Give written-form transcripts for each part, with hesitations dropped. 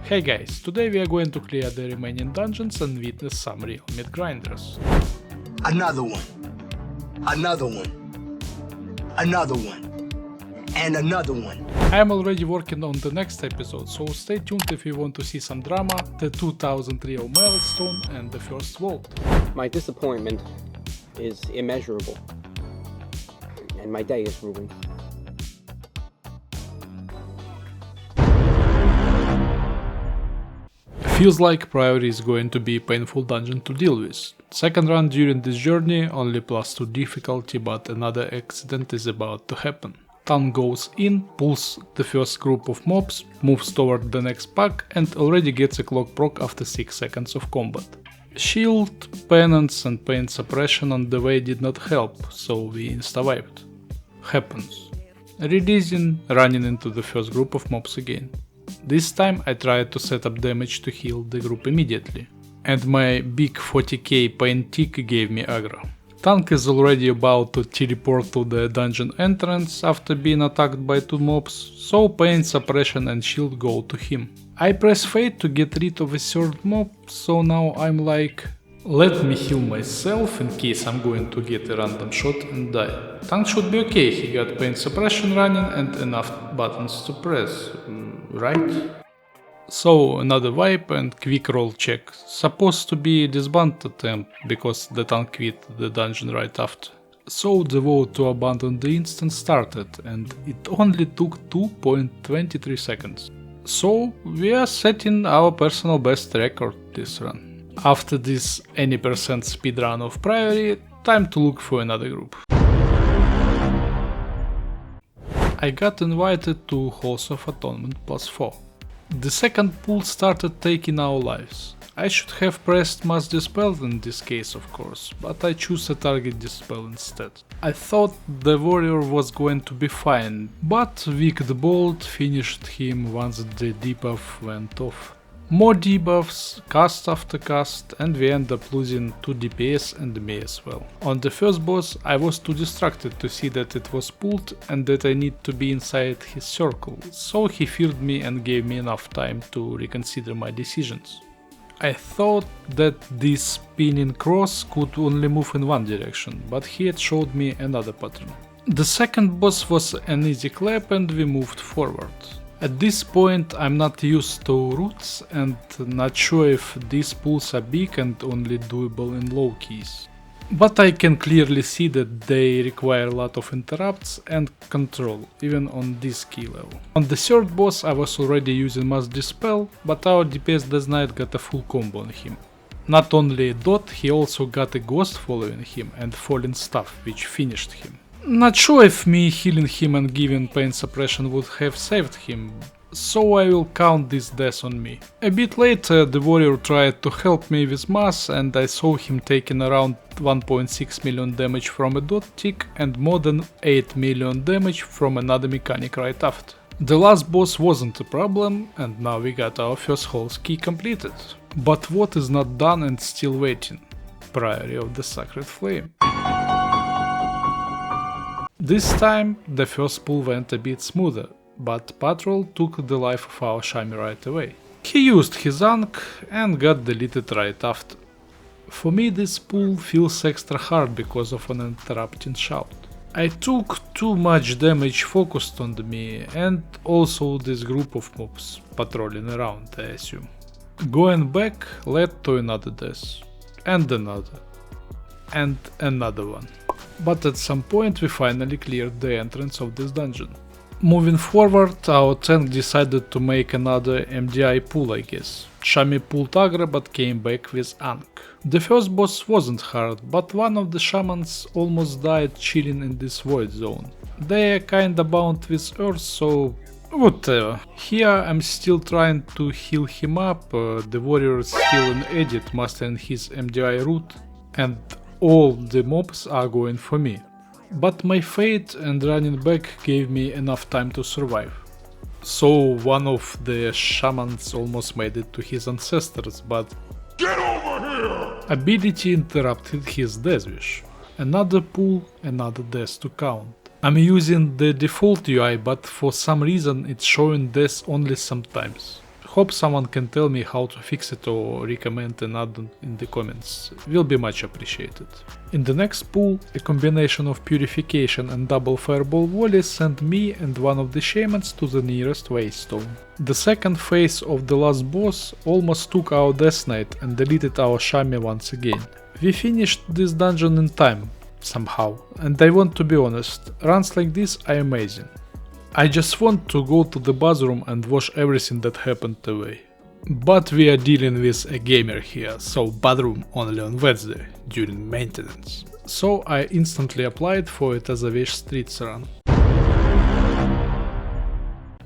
Hey guys, today we are going to clear the remaining dungeons and witness some real meat grinders. Another one. Another one. Another one. And another one. I am already working on the next episode, so stay tuned if you want to see some drama, the 2000 real milestone and the first vault. My disappointment is immeasurable, and my day is ruined. Feels like Priory is going to be a painful dungeon to deal with. Second run during this journey, only +2 difficulty, but another accident is about to happen. Tan goes in, pulls the first group of mobs, moves toward the next pack and already gets a clock proc after 6 seconds of combat. Shield, penance and pain suppression on the way did not help, so we insta-wiped. Happens. Releasing, running into the first group of mobs again. This time I tried to set up damage to heal the group immediately, and my big 40k pain tick gave me aggro. Tank is already about to teleport to the dungeon entrance after being attacked by 2 mobs, so pain suppression and shield go to him. I press fate to get rid of a third mob, so now I'm like, let me heal myself in case I'm going to get a random shot and die. Tank should be okay, he got pain suppression running and enough buttons to press, right? So another wipe and quick roll check. Supposed to be a disband attempt because the tank quit the dungeon right after. So the vote to abandon the instance started and it only took 2.23 seconds. So we are setting our personal best record this run. After this any percent speedrun of Priory, time to look for another group. I got invited to Halls of Atonement +4. The second pool started taking our lives. I should have pressed Mass Dispel in this case of course, but I chose a Target Dispel instead. I thought the warrior was going to be fine, but Wicked Bolt finished him once the debuff went off. More debuffs, cast after cast, and we end up losing 2 DPS and me as well. On the first boss I was too distracted to see that it was pulled and that I need to be inside his circle, so he feared me and gave me enough time to reconsider my decisions. I thought that this spinning cross could only move in one direction, but he had showed me another pattern. The second boss was an easy clap and we moved forward. At this point I'm not used to roots and not sure if these pulls are big and only doable in low keys. But I can clearly see that they require a lot of interrupts and control, even on this key level. On the third boss I was already using Mass Dispel, but our DPS does not get a full combo on him. Not only a dot, he also got a ghost following him and falling staff, which finished him. Not sure if me healing him and giving pain suppression would have saved him, so I will count this death on me. A bit later the warrior tried to help me with mass and I saw him taking around 1.6 million damage from a dot tick and more than 8 million damage from another mechanic right after. The last boss wasn't a problem and now we got our first Halls key completed. But what is not done and still waiting? Priory of the Sacred Flame. This time the first pull went a bit smoother, but Patrol took the life of our Shami right away. He used his Ankh and got deleted right after. For me this pull feels extra hard because of an interrupting shout. I took too much damage focused on me and also this group of mobs patrolling around, I assume. Going back led to another death, and another one. But at some point we finally cleared the entrance of this dungeon. Moving forward, our tank decided to make another MDI pull I guess. Shami pulled aggro but came back with Ankh. The first boss wasn't hard, but one of the shamans almost died chilling in this void zone. They are kinda bound with earth, so whatever. Here I'm still trying to heal him up, the warrior is still an edit mastering his MDI route, and all the mobs are going for me. But my fate and running back gave me enough time to survive. So one of the shamans almost made it to his ancestors, but get over here! Ability interrupted his death wish. Another pull, another death to count. I'm using the default UI, but for some reason it's showing death only sometimes. Hope someone can tell me how to fix it or recommend an add-on in the comments, will be much appreciated. In the next pool, a combination of purification and double fireball volley sent me and one of the shamans to the nearest waystone. The second phase of the last boss almost took our Death Knight and deleted our Shami once again. We finished this dungeon in time, somehow, and I want to be honest, runs like this are amazing. I just want to go to the bathroom and wash everything that happened away. But we are dealing with a gamer here, so bathroom only on Wednesday, during maintenance. So I instantly applied for a Tazavesh Streets run.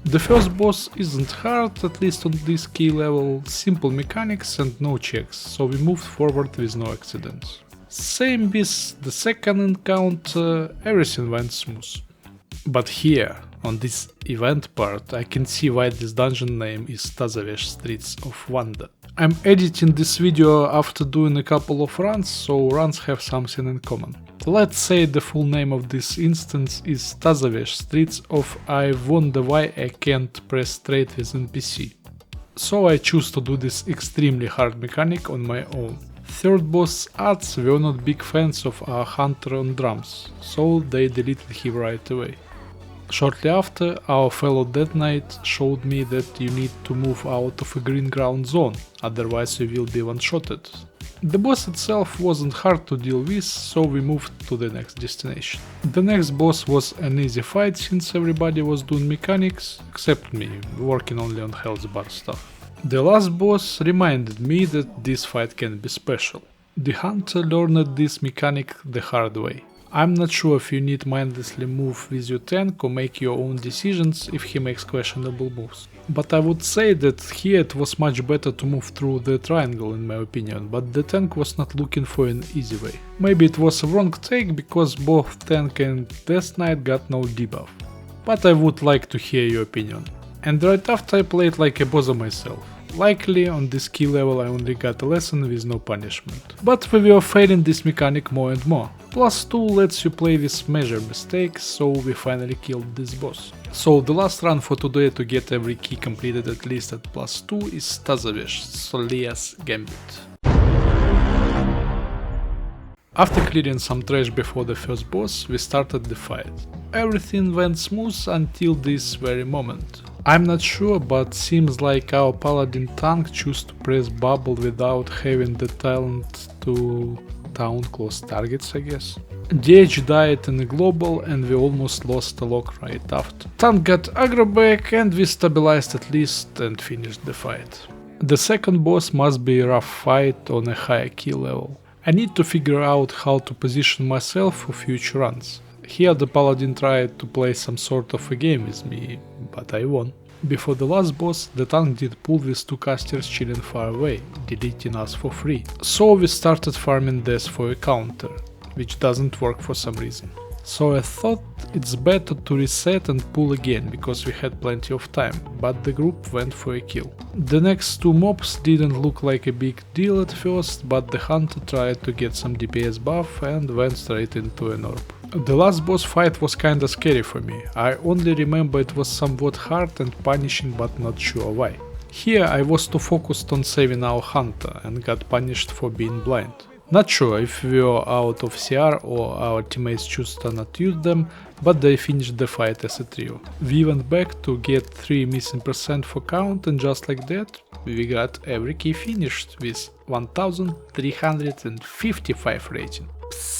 The first boss isn't hard, at least on this key level, simple mechanics and no checks, so we moved forward with no accidents. Same with the second encounter, everything went smooth. But here, on this event part, I can see why this dungeon name is Tazavesh Streets of Wonder. I'm editing this video after doing a couple of runs, so runs have something in common. Let's say the full name of this instance is Tazavesh Streets of I wonder why I can't press trade with NPC. So I choose to do this extremely hard mechanic on my own. Third boss ads were not big fans of our hunter on drums, so they deleted him right away. Shortly after, our fellow Death Knight showed me that you need to move out of a green ground zone, otherwise you will be one-shotted. The boss itself wasn't hard to deal with, so we moved to the next destination. The next boss was an easy fight since everybody was doing mechanics, except me, working only on health bar stuff. The last boss reminded me that this fight can be special. The hunter learned this mechanic the hard way. I'm not sure if you need mindlessly move with your tank or make your own decisions if he makes questionable moves. But I would say that here it was much better to move through the triangle in my opinion, but the tank was not looking for an easy way. Maybe it was a wrong take because both tank and Death Knight got no debuff. But I would like to hear your opinion. And right after I played like a bozza myself. Likely on this key level I only got a lesson with no punishment. But we were failing this mechanic more and more. +2 lets you play with measure mistakes, so we finally killed this boss. So the last run for today to get every key completed at least at +2 is Tazavesh, Solia's Gambit. After clearing some trash before the first boss, we started the fight. Everything went smooth until this very moment. I'm not sure, but seems like our paladin tank chose to press bubble without having the talent to town close targets, I guess. DH died in a global and we almost lost a lock right after. Tank got aggro back and we stabilized at least and finished the fight. The second boss must be a rough fight on a higher key level. I need to figure out how to position myself for future runs. Here the paladin tried to play some sort of a game with me, but I won. Before the last boss, the tank did pull with 2 casters chilling far away, deleting us for free. So we started farming death for a counter, which doesn't work for some reason. So I thought it's better to reset and pull again, because we had plenty of time, but the group went for a kill. The next 2 mobs didn't look like a big deal at first, but the hunter tried to get some DPS buff and went straight into an orb. The last boss fight was kinda scary for me. I only remember it was somewhat hard and punishing, but not sure why. Here I was too focused on saving our hunter and got punished for being blind. Not sure if we were out of CR or our teammates chose to not use them, but they finished the fight as a trio. We went back to get 3 missing % for count and just like that, we got every key finished with 1355 rating. Psst.